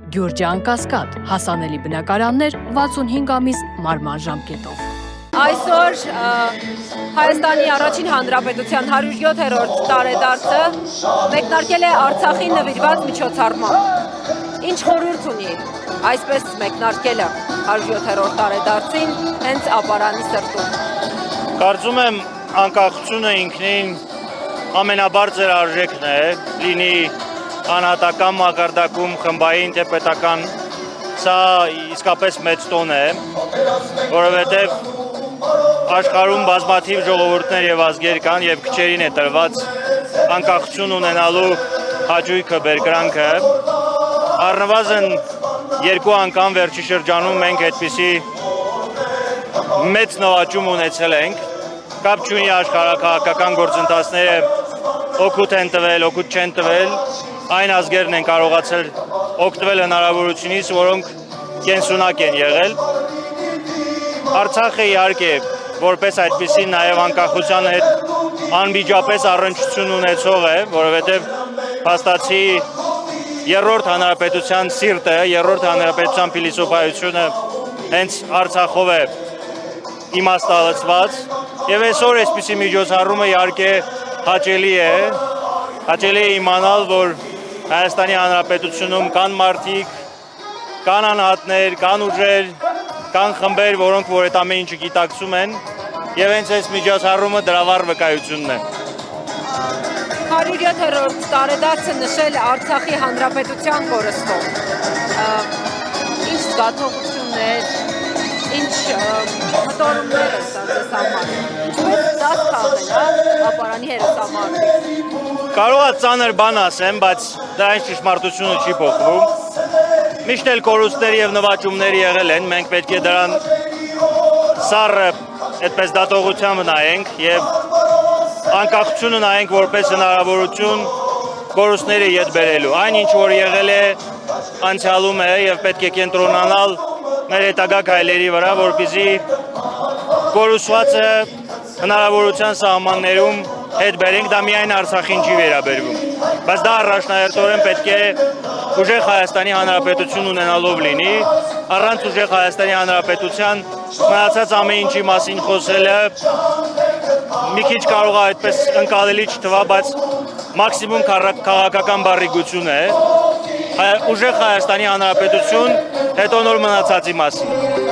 Գյուրջան Կասկադ, հասանելի բնակարաններ 65 ամիս մարման ժամկետով։ Այսօր Հայաստանի առաջին հանրապետության 107-րդ տարեդարձը մեկնարկել է Արցախին նվիրված միջոցառմամբ։ Ինչ խորհուրդ ունի այսպես մեկնարկելը 107-րդ տարեդարձին հենց ապարանի սրտում։ Կարծում եմ անկախությունը ինքնին ամենաբարձր արժեքն է, լինի անհատական մակարդակում, խմբային թե պետական, սա իսկապես մեծ տոն է, որովհետև աշխարհում բազմաթիվ ժողովուրդներ եւ ազգեր կան եւ քչերին է տրված անկախություն ունենալու հաճույքը, բերկրանքը։ Առնվազն երկու անգամ վերջի շրջանում մենք այդպիսի մեծ նվաճում ունեցել ենք, կապ չունի աշխարհաքաղաքական գործընթացները օգուտ են տվել, օգուտ չեն տվել, այն ազգերն են կարողացել օգտվել հնարավորությունից, որոնք կենսունակ են եղել։ Արցախը իհարկե որպես այդպիսի նաև անկախության հետ անմիջապես առնչություն ունեցող է, որովհետև փաստացի երրորդ հանրապետության սիրտը, երրորդ հանրապետության փիլիսոփայությունը հենց Արցախով է իմաստալցված, եւ այսօր այսպիսի միջոցառումը իհարկե հաճելի է իմանալ, որ Հայաստանի Հանրապետությունում կան մարդիկ, կան անհատներ, կան ուժեր, կան խմբեր, որոնք որ այդ ամեն ինչը գիտակցում են, եւ հենց այս միջոցառումը դրա վառ վկայությունն է։ 107-րդ տարեդարձը նշել Արցախի Հանրապետության կորստով։ Ինչ զգացողություններ, ինչ մտորումներ են սա ձեզ համար։ Ինչպես դաս քաղել ապարանի հերոսամարտից։ Կարող է ծանր բան ասեմ, բայց դա այն ճշմարտությունը չի փոխվում։ Միշտ էլ կորուստների եւ նվաճումների եղել են, մենք պետք է դրան սառը այդպես դատողությամբ նայենք եւ անկախությունը նայենք որպես հնարավորություն կորուստների յետ բերելու։ Այն ինչ որ եղել է անցյալում է եւ պետք է կենտրոնանալ մեր հետագա քայլերի վրա, որպեսզի կորուսվածը հնարավորության սահմաններում հետ բերենք, դա միայն Արցախին չի վերաբերվում, բայց դա առաջնահերթորեն պետք է ուժեղ Հայաստանի Հանրապետություն ունենալով լինի, առանց ուժեղ Հայաստանի Հանրապետության մնացած ամեն ինչի մասին խոսելը մի քիչ կարող է այդպես ընկալելի չթվա, բայց մաքսիմում քաղաքական բարիգություն է, ուժեղ Հայաստանի Հանրապետություն, հետո նոր մնացածի մասին։